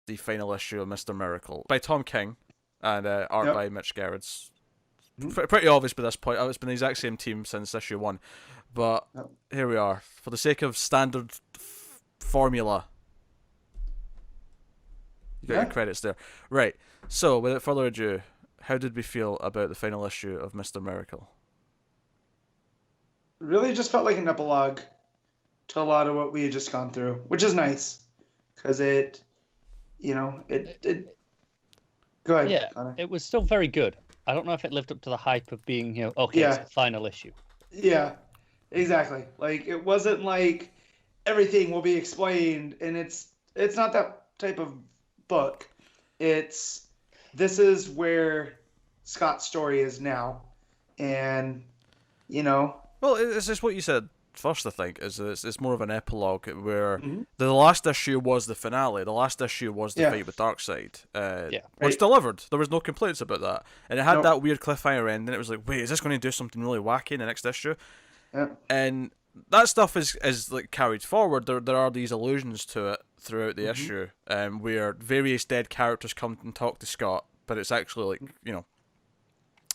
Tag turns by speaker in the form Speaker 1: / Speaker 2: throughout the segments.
Speaker 1: the final issue of Mr. Miracle by Tom King and art by Mitch Gerrard's. Pretty obvious by this point. It's been the exact same team since issue 1. But here we are. For the sake of standard formula, you got your credits there. Right. So, without further ado, how did we feel about the final issue of Mr. Miracle?
Speaker 2: Really just felt like an epilogue to a lot of what we had just gone through, which is nice. Because it go ahead.
Speaker 3: Yeah,
Speaker 2: Connor.
Speaker 3: It was still very good. I don't know if it lived up to the hype of being, it's the final issue.
Speaker 2: Yeah, exactly. Like, it wasn't like everything will be explained, and it's not that type of book. This is where Scott's story is now, and
Speaker 1: Well, it's just what you said first. I think is it's more of an epilogue where the last issue was the finale. The last issue was the fight with Darkseid. Which delivered. There was no complaints about that, and it had that weird cliffhanger end. And it was like, wait, is this going to do something really wacky in the next issue?
Speaker 2: Yeah.
Speaker 1: And that stuff is like carried forward. There are these allusions to it throughout the issue, where various dead characters come and talk to Scott, but it's actually like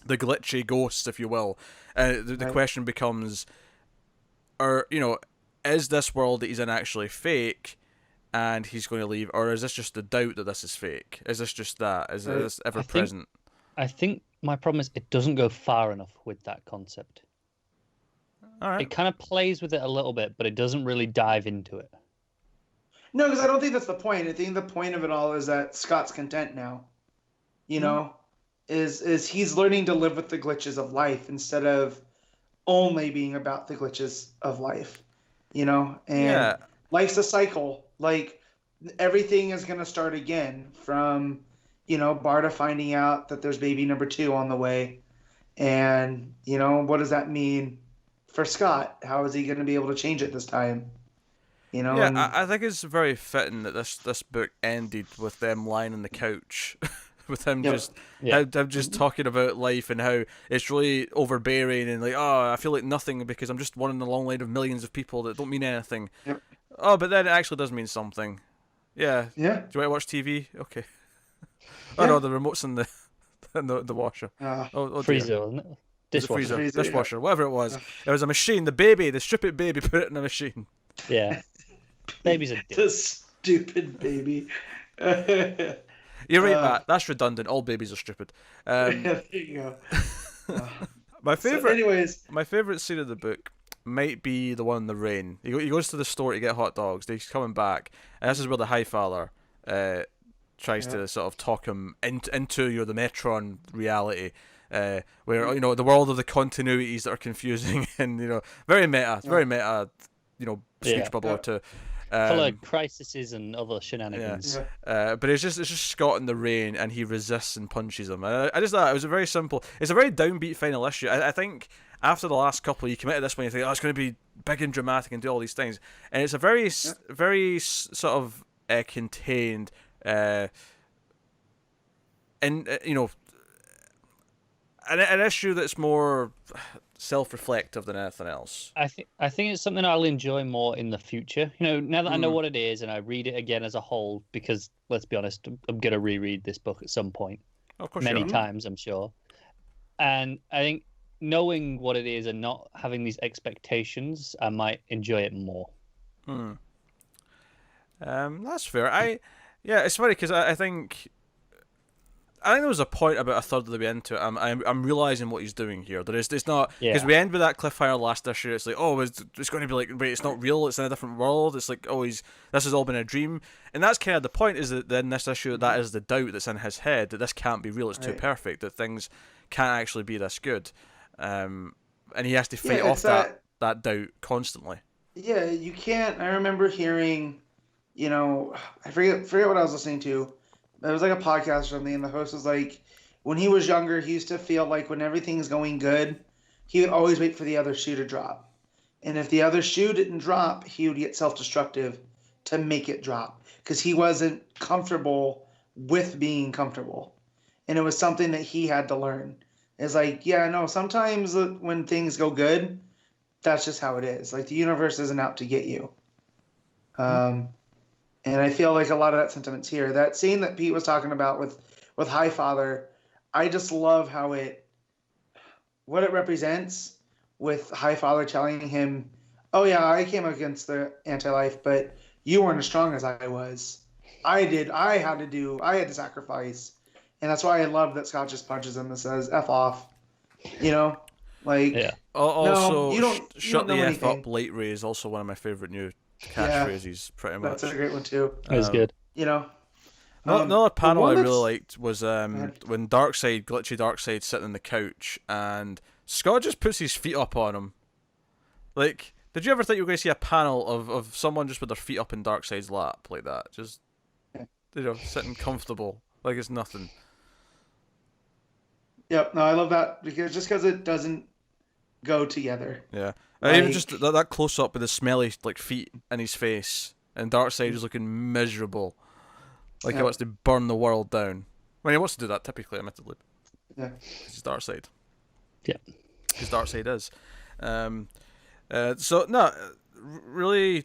Speaker 1: the glitchy ghosts, if you will. The question becomes, is this world that he's in actually fake, and he's going to leave, or is this just the doubt that this is fake? Is this just that? Is this ever present?
Speaker 3: I think my problem is it doesn't go far enough with that concept.
Speaker 1: All right.
Speaker 3: It kind of plays with it a little bit, but it doesn't really dive into it.
Speaker 2: No, because I don't think that's the point. I think the point of it all is that Scott's content now. Is he's learning to live with the glitches of life instead of only being about the glitches of life. And life's a cycle. Like, everything is going to start again from, Barda finding out that there's baby number 2 on the way. And, what does that mean for Scott? How is he going to be able to change it this time?
Speaker 1: I think it's very fitting that this book ended with them lying on the couch, with him just talking about life and how it's really overbearing and like, I feel like nothing because I'm just one in the long line of millions of people that don't mean anything.
Speaker 2: Yep.
Speaker 1: Oh, but then it actually does mean something. Yeah.
Speaker 2: Yeah.
Speaker 1: Do you want to watch TV? Okay. Oh no, the remote's in the washer.
Speaker 3: Freezer, wasn't it?
Speaker 1: Dishwasher. Dishwasher, whatever it was. It was a machine. The stupid baby put it in a machine.
Speaker 3: Yeah. Babies are dick.
Speaker 2: The stupid baby.
Speaker 1: You're right, Matt. That's redundant. All babies are stupid.
Speaker 2: There you go.
Speaker 1: My favorite.
Speaker 2: Anyways,
Speaker 1: my favorite scene of the book might be the one in the rain. He goes to the store to get hot dogs. He's coming back, and this is where the Highfather tries to sort of talk him into the Metron reality, where the world of the continuities that are confusing and very meta, speech bubble or two.
Speaker 3: Full of crises and other shenanigans.
Speaker 1: But it's just Scott in the rain, and he resists and punches him. I just thought it was it's a very downbeat final issue. I think after the last couple, you commit to this one, you think, it's going to be big and dramatic and do all these things, and it's a very sort of contained, an issue that's more self-reflective than anything else.
Speaker 3: I think it's something I'll enjoy more in the future. Now that I know what it is and I read it again as a whole, because let's be honest, I'm going to reread this book at some point.
Speaker 1: Of course,
Speaker 3: many times, I'm sure. And I think knowing what it is and not having these expectations, I might enjoy it more.
Speaker 1: That's fair. It's funny because I think there was a point about a third of the way into it. I'm realizing what he's doing here. It's not because we end with that cliffhanger last issue. It's like, it's going to be like, wait, it's not real. It's in a different world. It's like, this has all been a dream. And that's kind of the point. Is that then this issue, that is the doubt that's in his head that this can't be real. It's too perfect. That things can't actually be this good. And he has to fight off that doubt constantly.
Speaker 2: Yeah, you can't. I remember hearing, I forget what I was listening to. It was like a podcast or something, and the host was like, when he was younger, he used to feel like when everything's going good, he would always wait for the other shoe to drop. And if the other shoe didn't drop, he would get self-destructive to make it drop because he wasn't comfortable with being comfortable. And it was something that he had to learn. It's like, sometimes when things go good, that's just how it is. Like, the universe isn't out to get you. And I feel like a lot of that sentiment's here. That scene that Pete was talking about with Highfather, I just love how what it represents with Highfather telling him, "Oh yeah, I came against the anti-life, but you weren't as strong as I was. I had to sacrifice." And that's why I love that Scott just punches him and says, "F off." You know? Like,
Speaker 3: Yeah.
Speaker 1: Also,
Speaker 2: no, you
Speaker 1: shut
Speaker 2: don't
Speaker 1: the
Speaker 2: know
Speaker 1: F
Speaker 2: anything.
Speaker 1: up, Light Ray is also one of my favorite new
Speaker 2: Yeah,
Speaker 1: catchphrases, pretty much.
Speaker 2: that's a great one too.
Speaker 3: That was good.
Speaker 2: You know?
Speaker 1: Another
Speaker 2: The
Speaker 1: panel I
Speaker 2: one
Speaker 1: really
Speaker 2: that's
Speaker 1: liked was when glitchy Darkseid, sitting on the couch, and Scott just puts his feet up on him. Like, did you ever think you were going to see a panel of someone just with their feet up in Darkseid's lap like that? Just, sitting comfortable, like it's nothing.
Speaker 2: Yep, no, I love that because it doesn't go together.
Speaker 1: Yeah.
Speaker 2: Like,
Speaker 1: Even just that close up with the smelly feet in his face, and Darkseid is looking miserable. Like he wants to burn the world down. I mean, he wants to do that typically, admittedly.
Speaker 2: Yeah.
Speaker 1: It's Darkseid.
Speaker 3: Yeah.
Speaker 1: Because Darkseid is. So no, really,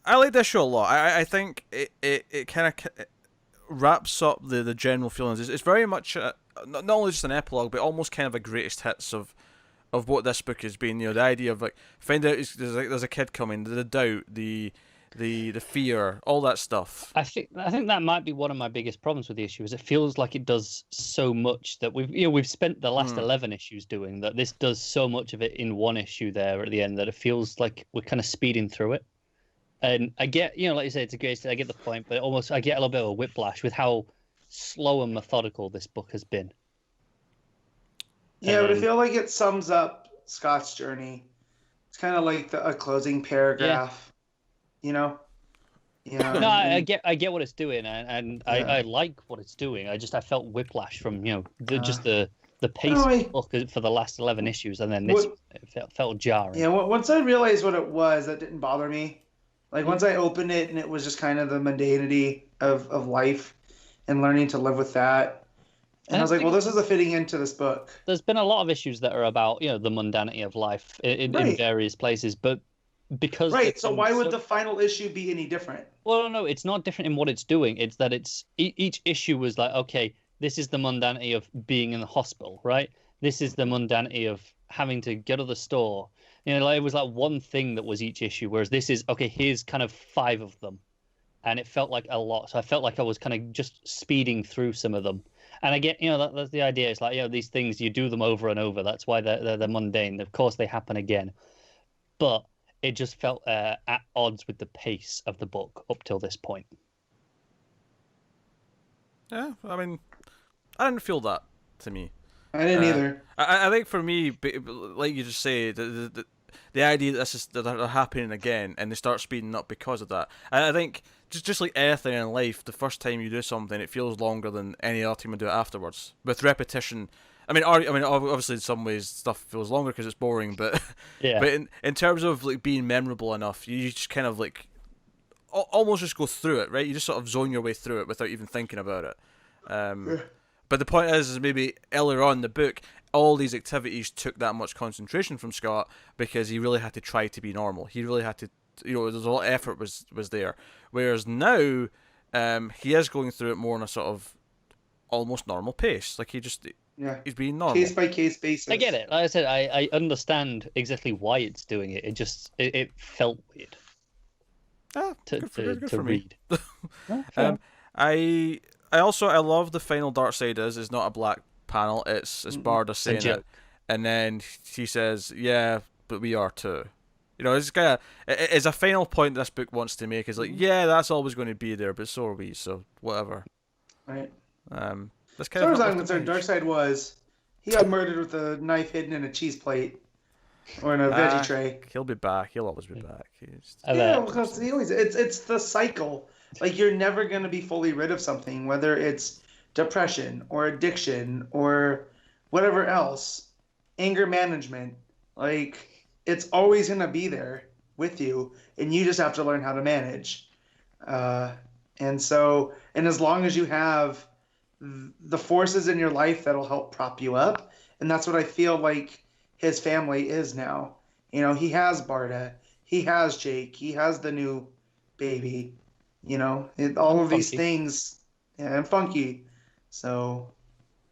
Speaker 1: I like this show a lot. I think it kind of wraps up the general feelings. It's very much not only just an epilogue, but almost kind of a greatest hits of what this book has been. The idea of find out there's a kid coming, the doubt, the fear, all that stuff.
Speaker 3: I think that might be one of my biggest problems with the issue is it feels like it does so much that we've spent the last 11 issues doing that. This does so much of it in one issue there at the end that it feels like we're kind of speeding through it. And I get, like you say, it's a great. I get the point, but I get a little bit of a whiplash with how slow and methodical this book has been.
Speaker 2: Yeah, but I feel like it sums up Scott's journey. It's kind of like a closing paragraph. Yeah.
Speaker 3: No, I get what it's doing, and I like what it's doing. I felt whiplash from just the pace of the book for the last 11 issues, and then this it felt jarring.
Speaker 2: Yeah, once I realized what it was, that didn't bother me. Like once I opened it and it was just kind of the mundanity of life and learning to live with that. And I was like, well, this is a fitting into this book.
Speaker 3: There's been a lot of issues that are about, the mundanity of life in various places, but because
Speaker 2: so why would the final issue be any different?
Speaker 3: Well, no, it's not different in what it's doing. It's that each issue was like, okay, this is the mundanity of being in the hospital, right? This is the mundanity of having to go to the store. It was like one thing that was each issue, whereas this is, okay, here's kind of 5 of them. And it felt like a lot. So I felt like I was kind of just speeding through some of them. And I get, that's the idea. It's like, these things, you do them over and over. That's why they're mundane. Of course, they happen again. But it just felt at odds with the pace of the book up till this point.
Speaker 1: Yeah, I mean, I didn't feel that to me.
Speaker 2: I didn't either.
Speaker 1: I think for me, like you just say, the idea that they're happening again and they start speeding up because of that. I think just like anything in life, the first time you do something, it feels longer than any other time you do it afterwards. With repetition, obviously in some ways stuff feels longer because it's boring, but but in terms of being memorable enough, you just kind of almost just go through it, right? You just sort of zone your way through it without even thinking about it. But the point is maybe earlier on in the book, all these activities took that much concentration from Scott because he really had to try to be normal. He really had to, there's a lot of effort was there. Whereas now, he is going through it more on a sort of almost normal pace. Like he's being normal.
Speaker 2: Case by case basis.
Speaker 3: I get it. Like I said, I understand exactly why it's doing it. It just it felt weird.
Speaker 1: Good for
Speaker 3: read.
Speaker 1: I love the final Darkseid is not a black panel. It's Barda saying it, and then he says, "Yeah, but we are too." It's kind of it's a final point this book wants to make. Is like, yeah, that's always going to be there, but so are we. So whatever.
Speaker 2: Right.
Speaker 1: That's
Speaker 2: kind of. As far as I'm concerned, Darkseid he got murdered with a knife hidden in a cheese plate or in a veggie tray.
Speaker 1: He'll be back. He'll always be back.
Speaker 2: Because it's the cycle. Like you're never going to be fully rid of something, whether it's depression or addiction or whatever else, anger management. Like it's always going to be there with you, and you just have to learn how to manage. And as long as you have the forces in your life that'll help prop you up, and that's what I feel like his family is now. He has Barda, he has Jake, he has the new baby. all
Speaker 3: And
Speaker 2: of these
Speaker 3: funky.
Speaker 2: things, yeah, and funky. So,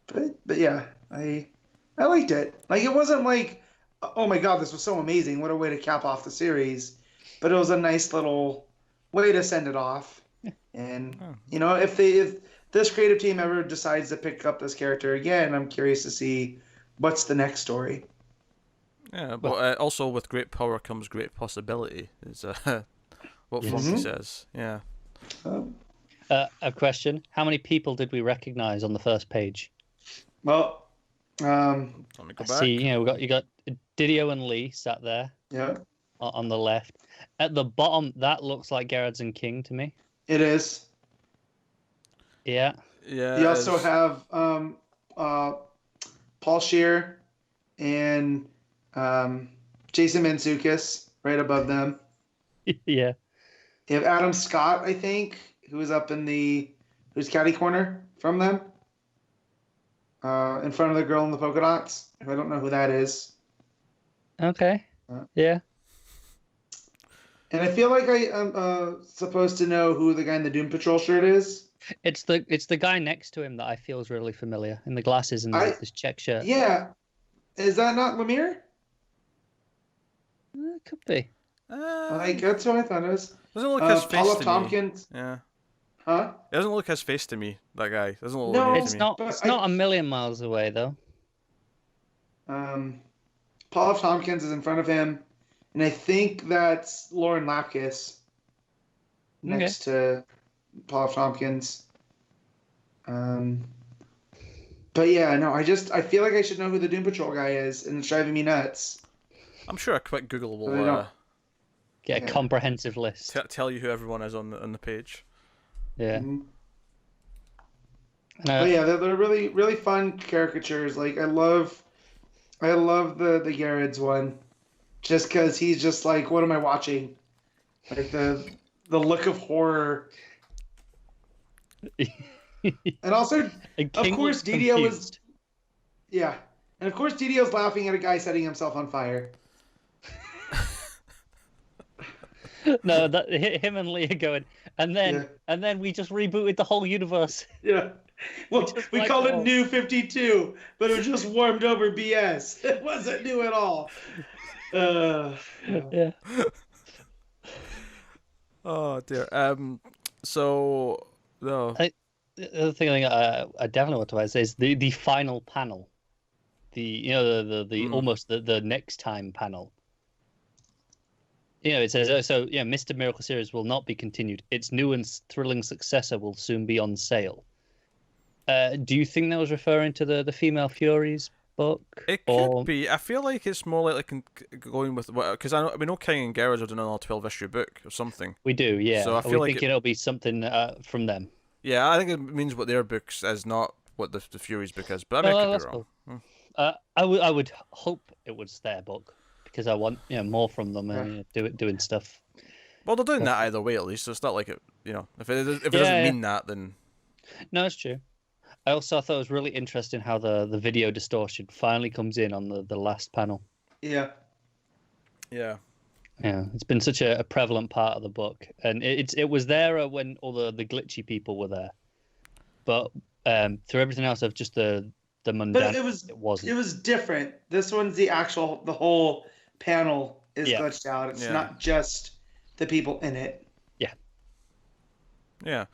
Speaker 2: but yeah, I liked it. Like it wasn't like, oh my God, this was so amazing. What a way to cap off the series. But it was a nice little way to send it off. And
Speaker 1: Oh.
Speaker 2: if this creative team ever decides to pick up this character again, I'm curious to see what's the next story.
Speaker 1: Yeah, but also with great power comes great possibility. Is what
Speaker 3: Yes.
Speaker 1: Funky says. Yeah.
Speaker 2: Um,
Speaker 3: A question: how many people did we recognize on the first page?
Speaker 2: well,
Speaker 1: Let me go
Speaker 3: I
Speaker 1: back.
Speaker 3: see. You got Didio and Lee sat there
Speaker 2: yeah,
Speaker 3: on the left. At the bottom, that looks like Gerrards and King to me.
Speaker 2: it is.
Speaker 3: Yeah.
Speaker 1: Yeah.
Speaker 2: You also have Paul Scheer and Jason Mantzoukas right above them.
Speaker 3: Yeah.
Speaker 2: You have Adam Scott, I think, who's who's catty corner from them, in front of the girl in the polka dots. I don't know who that is.
Speaker 3: Okay.
Speaker 2: Uh,
Speaker 3: Yeah.
Speaker 2: And I feel like I am supposed to know who the guy in the Doom Patrol shirt is.
Speaker 3: It's the guy next to him that I feel is really familiar in the glasses and this check shirt.
Speaker 2: Yeah, is that not Lemire?
Speaker 3: It could be.
Speaker 2: Like that's what I thought it was.
Speaker 1: Doesn't look his face
Speaker 2: Paula
Speaker 1: to
Speaker 2: Tompkins.
Speaker 1: me. Yeah.
Speaker 2: Huh?
Speaker 1: It doesn't look his face to me. That guy doesn't look
Speaker 2: No,
Speaker 1: Lemire
Speaker 3: It's
Speaker 1: to me.
Speaker 3: not.
Speaker 2: but
Speaker 3: It's not a million miles away though.
Speaker 2: Paula Tompkins is in front of him, and I think that's Lauren Lapkus next to Paula Tompkins. But yeah, no, I feel like I should know who the Doom Patrol guy is, and it's driving me nuts.
Speaker 1: I'm sure a quick Google
Speaker 2: But I
Speaker 1: will
Speaker 2: don't.
Speaker 3: Get a
Speaker 2: Yeah.
Speaker 3: comprehensive list.
Speaker 1: tell you who everyone is on the page.
Speaker 3: Yeah.
Speaker 2: Mhm.
Speaker 3: And,
Speaker 2: But yeah, they're really really fun caricatures. Like I love the Garrett's one, just because he's just like, what am I watching? Like the look of horror, and also
Speaker 3: and
Speaker 2: of
Speaker 3: King
Speaker 2: course
Speaker 3: looks
Speaker 2: Didio was
Speaker 3: confused.
Speaker 2: yeah, and of course Didio's laughing at a guy setting himself on fire.
Speaker 3: No, that him and Lee are going, and then we just rebooted the whole universe.
Speaker 2: Yeah. Well,
Speaker 3: just
Speaker 2: we
Speaker 3: like
Speaker 2: called it
Speaker 3: all-
Speaker 2: New 52, but it was just warmed over BS. It wasn't new at all.
Speaker 3: Yeah.
Speaker 1: Oh dear. So no.
Speaker 3: The other thing I definitely want to add is the final panel, the almost the next time panel. It says Mr. Miracle series will not be continued. Its new and thrilling successor will soon be on sale. Do you think that was referring to the Female Furies book?
Speaker 1: It could be. I feel like it's more likely going with because we know King and Gerrards are doing another 12-issue book or something.
Speaker 3: We do, yeah.
Speaker 1: So I feel like
Speaker 3: it'll be something from them.
Speaker 1: Yeah, I think it means what their books is, not what the Furies book is. But I mean, I could be wrong.
Speaker 3: Cool. I would hope it was their book because I want more from them and doing stuff.
Speaker 1: Well, they're doing that either way at least. So it's not like it. If it doesn't mean that, then
Speaker 3: no, it's true. I also thought it was really interesting how the video distortion finally comes in on the last panel.
Speaker 2: Yeah.
Speaker 1: Yeah.
Speaker 3: Yeah, it's been such a prevalent part of the book, and it was there when all the glitchy people were there, but through everything else of just the mundane,
Speaker 2: But
Speaker 3: it wasn't.
Speaker 2: It was different. This one's the whole panel is glitched out. It's not just the people in it.
Speaker 3: Yeah.
Speaker 1: Yeah.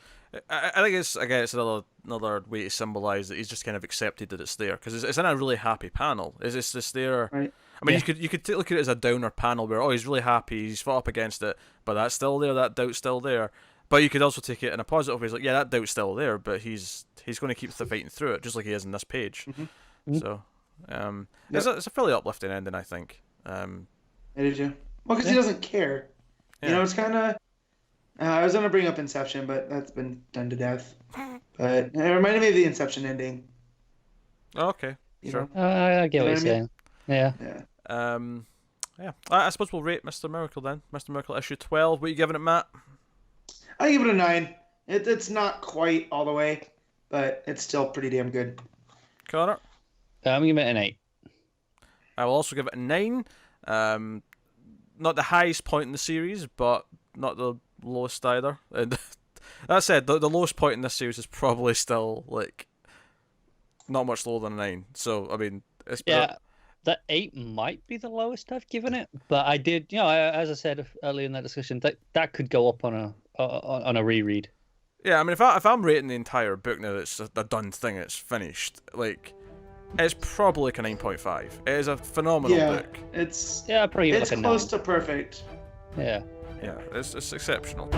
Speaker 1: I think it's another way to symbolise that he's just kind of accepted that it's there because it's in a really happy panel. It's just there.
Speaker 2: Right.
Speaker 1: I mean, you could look at it as a downer panel where he's really happy, he's fought up against it, but that's still there, that doubt's still there. But you could also take it in a positive way, like that doubt's still there, but he's going to keep fighting through it, just like he is in this page. Mm-hmm. So, it's a fairly uplifting ending, I think.
Speaker 2: I did you? Well, because he doesn't care. Yeah. It's kind of. I was gonna bring up Inception, but that's been done to death. But it reminded me of the Inception ending.
Speaker 1: Oh, okay, sure.
Speaker 3: I get what you're saying. Yeah.
Speaker 1: Yeah. I suppose we'll rate Mr. Miracle then. Mr. Miracle issue 12. What are you giving it, Matt?
Speaker 2: I give it a 9. It's not quite all the way, but it's still pretty damn good.
Speaker 1: Connor?
Speaker 3: I'm giving it an 8.
Speaker 1: I will also give it a 9. Not the highest point in the series, but not the lowest either. And That said, the lowest point in this series is probably still like not much lower than a 9. So I mean, it's
Speaker 3: that 8 might be the lowest I've given it, but I did, as I said earlier in that discussion, that could go up on a reread.
Speaker 1: Yeah, I mean, if I'm rating the entire book now, it's a done thing, it's finished. Like, it's probably like a 9.5. It is a phenomenal book.
Speaker 2: It's
Speaker 3: probably
Speaker 2: it's
Speaker 3: like a
Speaker 2: close
Speaker 3: 9.
Speaker 2: to perfect.
Speaker 3: Yeah.
Speaker 1: Yeah, it's exceptional.